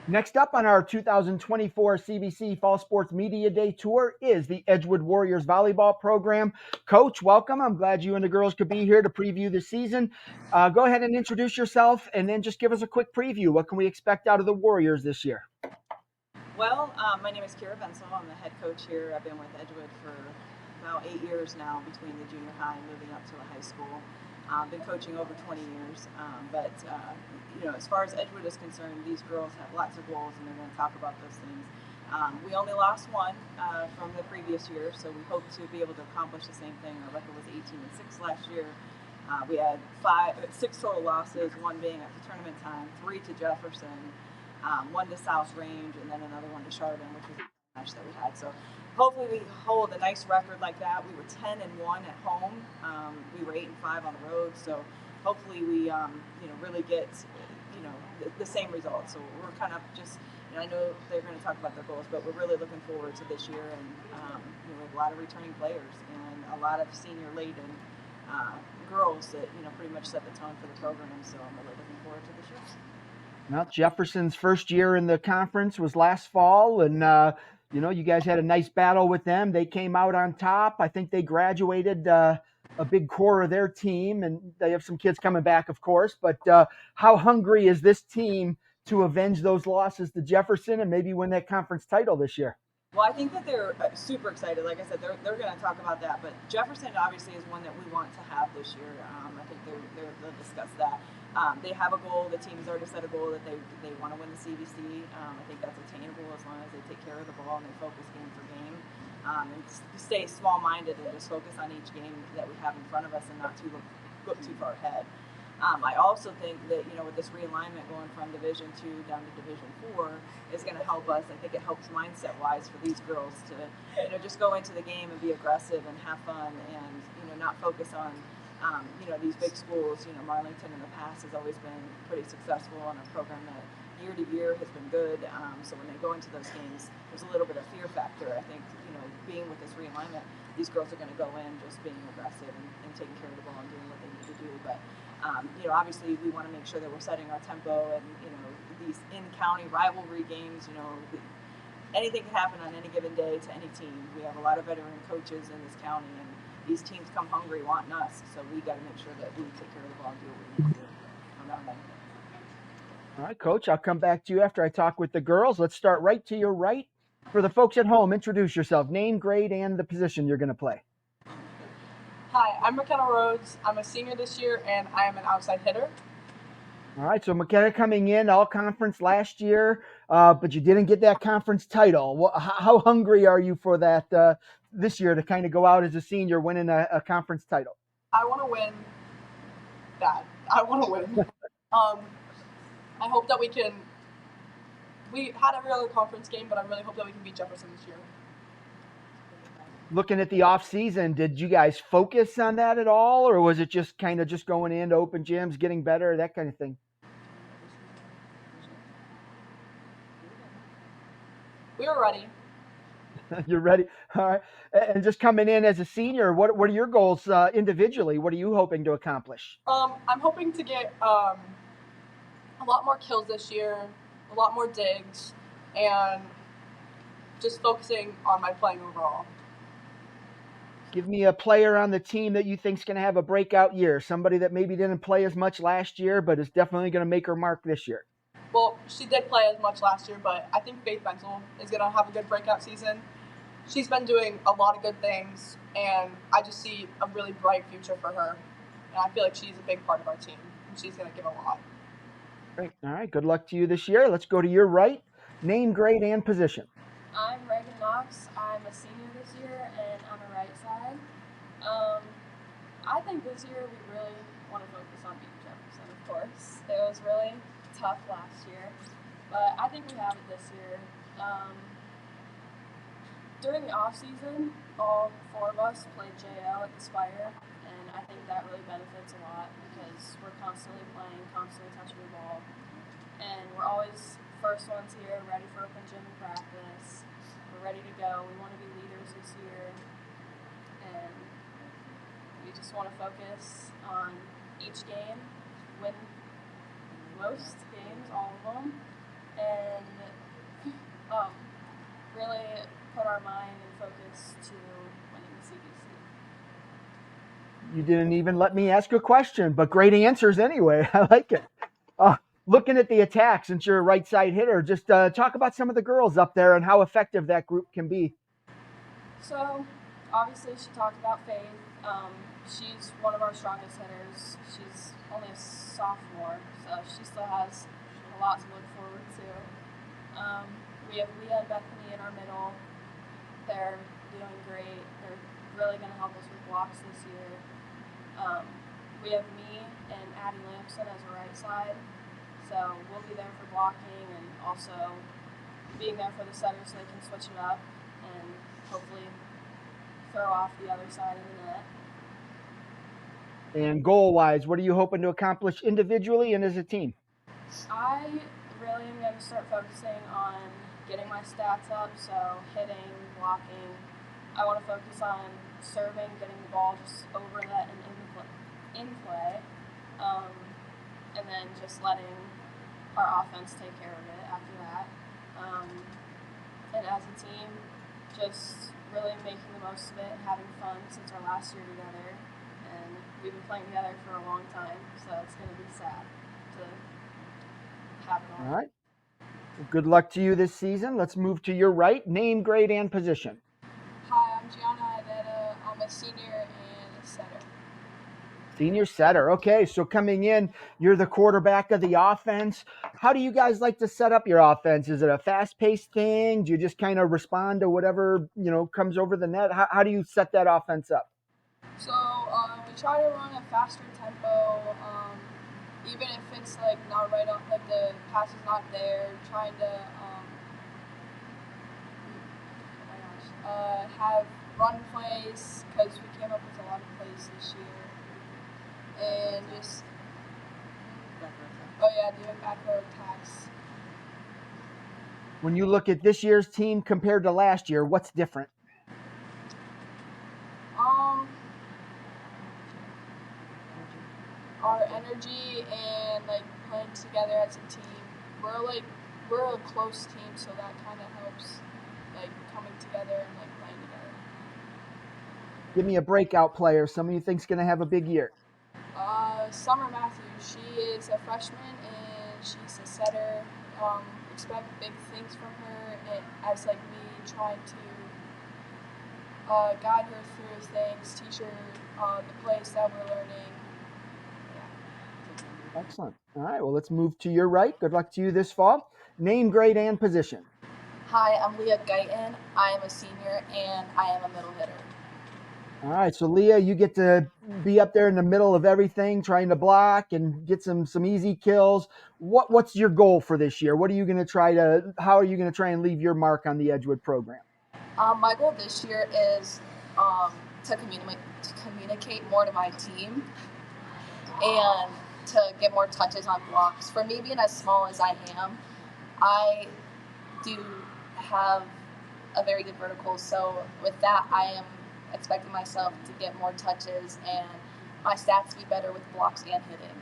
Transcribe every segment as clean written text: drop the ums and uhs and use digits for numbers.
Next up on our 2024 CVC Fall Sports Media Day Tour is the Edgewood Warriors volleyball program. Coach, welcome. I'm glad you and the girls could be here to preview the season. Go ahead and introduce yourself and then just give us a quick preview. What can we expect out of the Warriors this year? Well, my name is Kira Bensel. I'm the head coach here. I've been with Edgewood for about 8 years now, between the junior high and moving up to the high school. I've been coaching over 20 years, but as far as Edgewood is concerned, these girls have lots of goals, and they're going to talk about those things. We only lost one from the previous year, so we hope to be able to accomplish the same thing. Our record was 18-6 last year. We had 6 total losses, one being at the tournament time, 3 to Jefferson, one to South Range, and then another one to Chardon, which was the match that we had. So hopefully we hold a nice record like that. We were 10-1 at home. We were 8-5 on the road. So hopefully we, really get, the same results. So we're kind of just, I know they're going to talk about their goals, but we're really looking forward to this year. And we have a lot of returning players and a lot of senior laden girls that pretty much set the tone for the program. So I'm really looking forward to this year. Well, Jefferson's first year in the conference was last fall, and you guys had a nice battle with them. They came out on top. I think they graduated a big core of their team, and they have some kids coming back, of course. But how hungry is this team to avenge those losses to Jefferson and maybe win that conference title this year? Well, I think that they're super excited. Like I said, they're going to talk about that. But Jefferson obviously is one that we want to have this year. I think they'll discuss that. They have a goal. The team has already set a goal that they want to win the CVC. I think that's attainable as long as they take care of the ball and they focus game for game. And stay small-minded and just focus on each game that we have in front of us and not look too far ahead. I also think that, with this realignment going from Division II down to Division IV is going to help us. I think it helps mindset-wise for these girls to, just go into the game and be aggressive and have fun and, not focus on, these big schools. Marlington in the past has always been pretty successful on a program that year to year has been good. So when they go into those games, there's a little bit of fear factor. I think, being with this realignment, these girls are going to go in just being aggressive and taking care of the ball and doing what they need to do. But obviously we want to make sure that we're setting our tempo and, these in-county rivalry games, anything can happen on any given day to any team. We have a lot of veteran coaches in this county, and these teams come hungry wanting us. So we got to make sure that we take care of the ball and do what we need to do on that night. All right, Coach, I'll come back to you after I talk with the girls. Let's start right to your right. For the folks at home, introduce yourself, name, grade, and the position you're going to play. Hi, I'm McKenna Rhodes. I'm a senior this year, and I am an outside hitter. All right, so McKenna coming in all conference last year, but you didn't get that conference title. How hungry are you for that this year to kind of go out as a senior winning a conference title? I want to win that. I want to win. I hope that we had every other conference game, but I really hope that we can beat Jefferson this year. Looking at the off season, did you guys focus on that at all, or was it just kind of just going into open gyms, getting better, that kind of thing? We were ready. You're ready? All right. And just coming in as a senior, what are your goals individually? What are you hoping to accomplish? I'm hoping to get a lot more kills this year, a lot more digs, and just focusing on my playing overall. Give me a player on the team that you think is going to have a breakout year, somebody that maybe didn't play as much last year but is definitely going to make her mark this year. Well, she did play as much last year, but I think Faith Bensel is going to have a good breakout season. She's been doing a lot of good things, and I just see a really bright future for her. And I feel like she's a big part of our team, and she's going to give a lot. Great. All right. Good luck to you this year. Let's go to your right. Name, grade, and position. I'm Reagan Knox. I'm a senior this year, and I'm a right side. I think this year we really want to focus on beating Jefferson, of course. It was really tough last year, but I think we have it this year. During the off-season, all 4 of us played JL at the Spire, and I think that really benefits a lot because we're constantly playing, constantly touching the ball, and we're always first ones here, ready for open gym and practice. We're ready to go. We want to be leaders this year, and we just want to focus on each game, win most games, all of them, and our mind and focus to winning the CVC. You didn't even let me ask a question, but great answers anyway. I like it. Uh, Looking at the attack, since you're a right side hitter, just talk about some of the girls up there and how effective that group can be. So, obviously, she talked about Faith. She's one of our strongest hitters. She's only a sophomore, so she still has a lot to look forward to. We have Leah and Bethany in our middle. They're doing great. They're really going to help us with blocks this year. We have me and Addie Lampson as a right side, so we'll be there for blocking and also being there for the setter so they can switch it up and hopefully throw off the other side of the net. And goal-wise, what are you hoping to accomplish individually and as a team? I really am going to start focusing on getting my stats up, so hitting, blocking. I want to focus on serving, getting the ball just over net and in play, and then just letting our offense take care of it after that. And as a team, just really making the most of it and having fun since our last year together. And we've been playing together for a long time, so it's going to be sad to have it all. All right. Well, good luck to you this season. Let's move to your right. Name, grade, and position. Hi, I'm Gianna Idetta. I'm a senior and a setter. Senior setter. Okay, so coming in, you're the quarterback of the offense. How do you guys like to set up your offense? Is it a fast-paced thing? Do you just kind of respond to whatever, comes over the net? How do you set that offense up? So we try to run a faster tempo, even if it's like not right on, like the pass is not there. Trying to have run plays because we came up with a lot of plays this year, and just doing back row attacks. When you look at this year's team compared to last year, what's different? Our energy and like playing together as a team. We're a close team, so that kind of helps, like coming together and like playing together. Give me a breakout player. Somebody you think's going to have a big year. Summer Matthews. She is a freshman and she's a setter. Expect big things from her, and as like me trying to guide her through things, teach her the plays that we're learning. Excellent. All right, well, let's move to your right. Good luck to you this fall. Name, grade, and position. Hi, I'm Leah Guyton. I am a senior and I am a middle hitter. All right, so Leah, you get to be up there in the middle of everything, trying to block and get some easy kills. What's your goal for this year? How are you going to try and leave your mark on the Edgewood program? My goal this year is to communicate more to my team and to get more touches on blocks. For me, being as small as I am, I do have a very good vertical. So with that, I am expecting myself to get more touches and my stats to be better with blocks and hitting.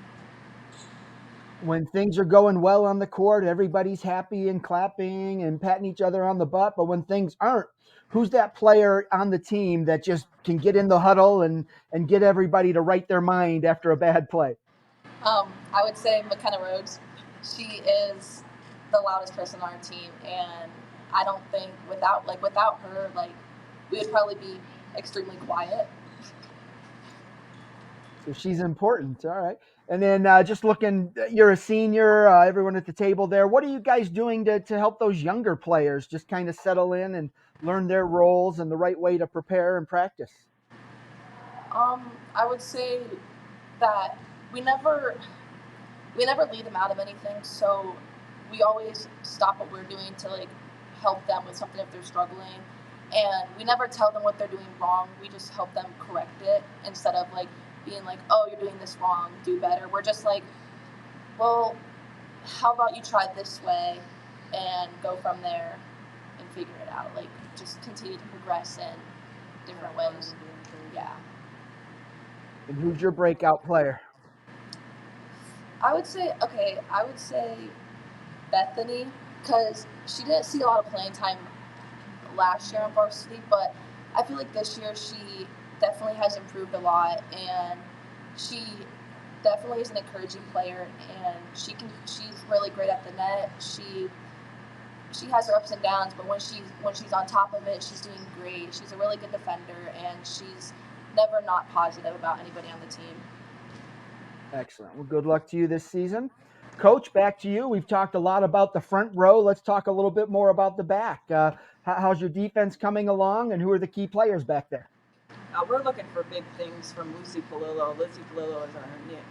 When things are going well on the court, everybody's happy and clapping and patting each other on the butt. But when things aren't, who's that player on the team that just can get in the huddle and get everybody to right their mind after a bad play? I would say McKenna Rhodes. She is the loudest person on our team, and I don't think without her, we would probably be extremely quiet. So she's important. All right. And then just looking, you're a senior, everyone at the table there. What are you guys doing to help those younger players just kind of settle in and learn their roles and the right way to prepare and practice? I would say that we never leave them out of anything. So we always stop what we're doing to help them with something if they're struggling. And we never tell them what they're doing wrong. We just help them correct it instead of being like, oh, you're doing this wrong, do better. We're just like, well, how about you try this way and go from there and figure it out. Just continue to progress in different ways. Yeah. And who's your breakout player? I would say Bethany, because she didn't see a lot of playing time last year on varsity, but I feel like this year she definitely has improved a lot, and she definitely is an encouraging player, and she's really great at the net. She has her ups and downs, but when she's on top of it, she's doing great. She's a really good defender, and she's never not positive about anybody on the team. Excellent. Well, good luck to you this season. Coach, back to you. We've talked a lot about the front row. Let's talk a little bit more about the back. How's your defense coming along, and who are the key players back there? We're looking for big things from Lucy Palillo. Lucy Palillo is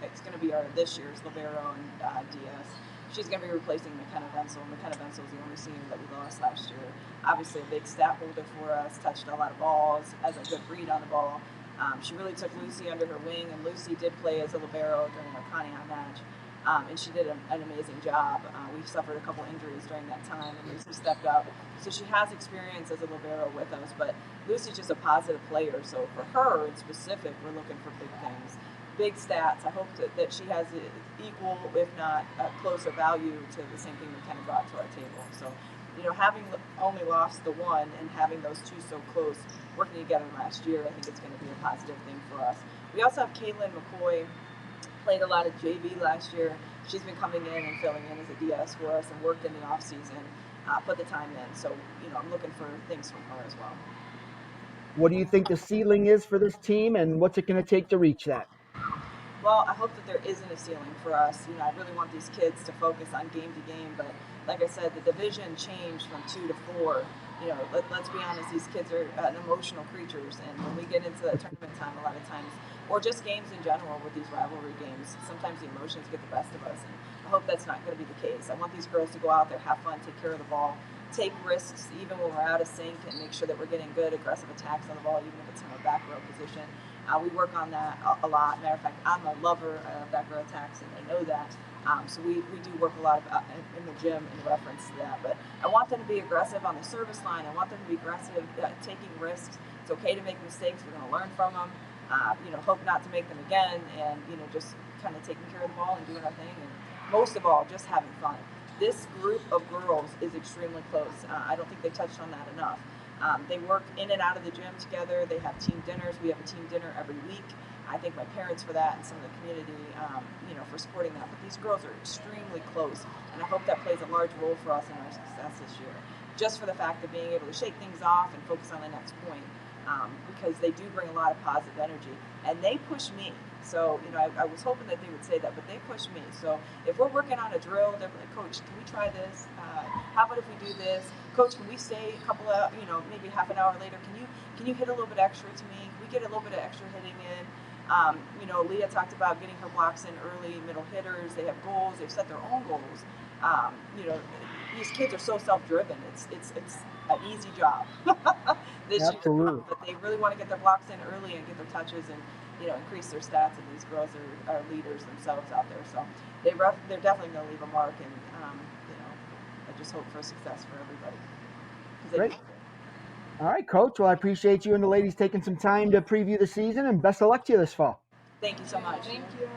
it's going to be our this year's libero and DS. She's going to be replacing McKenna Bensel. McKenna Bensel is the only senior that we lost last year. Obviously a big stat holder for us, touched a lot of balls, has a good read on the ball. She really took Lucy under her wing, and Lucy did play as a libero during our Conneaut match. And she did an amazing job. We suffered a couple injuries during that time, and Lucy stepped up. So she has experience as a libero with us, but Lucy's just a positive player. So for her in specific, we're looking for big things, big stats. I hope that she has equal, if not closer value to the same thing McKenna brought to our table. So, having only lost the one and having those two so close, working together last year, I think it's going to be a positive thing for us. We also have Caitlin McCoy. Played a lot of JV last year. She's been coming in and filling in as a DS for us and worked in the off season, put the time in. So, I'm looking for things from her as well. What do you think the ceiling is for this team, and what's it going to take to reach that? Well, I hope that there isn't a ceiling for us. I really want these kids to focus on game to game, but like I said, the division changed from 2 to 4. Let's be honest, these kids are emotional creatures, and when we get into that tournament time, a lot of times, or just games in general with these rivalry games, sometimes the emotions get the best of us, and I hope that's not going to be the case. I want these girls to go out there, have fun, take care of the ball, take risks even when we're out of sync, and make sure that we're getting good aggressive attacks on the ball, even if it's in a back row position. We work on that a lot. Matter of fact, I'm a lover of back row attacks, and they know that. So we do work a lot in the gym in reference to that. But I want them to be aggressive on the service line. I want them to be aggressive, taking risks. It's okay to make mistakes. We're going to learn from them. Hope not to make them again, and just kind of taking care of the ball and doing our thing. And most of all, just having fun. This group of girls is extremely close. I don't think they touched on that enough. They work in and out of the gym together. They have team dinners. We have a team dinner every week. I thank my parents for that and some of the community, for supporting that. But these girls are extremely close, and I hope that plays a large role for us in our success this year. Just for the fact of being able to shake things off and focus on the next point, because they do bring a lot of positive energy, and they push me. So, I was hoping that they would say that, but they push me. So if we're working on a drill, they're like, Coach, can we try this? How about if we do this? Coach, can we stay a couple of, maybe half an hour later? Can you hit a little bit extra to me? Can we get a little bit of extra hitting in? Leah talked about getting her blocks in early, middle hitters. They have goals. They've set their own goals. These kids are so self-driven. It's an easy job this Absolutely. year, but they really want to get their blocks in early and get their touches and increase their stats. And these girls are leaders themselves out there, so they're definitely going to leave a mark. And I just hope for success for everybody. Great. All right, Coach. Well, I appreciate you and the ladies taking some time to preview the season, and best of luck to you this fall. Thank you so much. Thank you.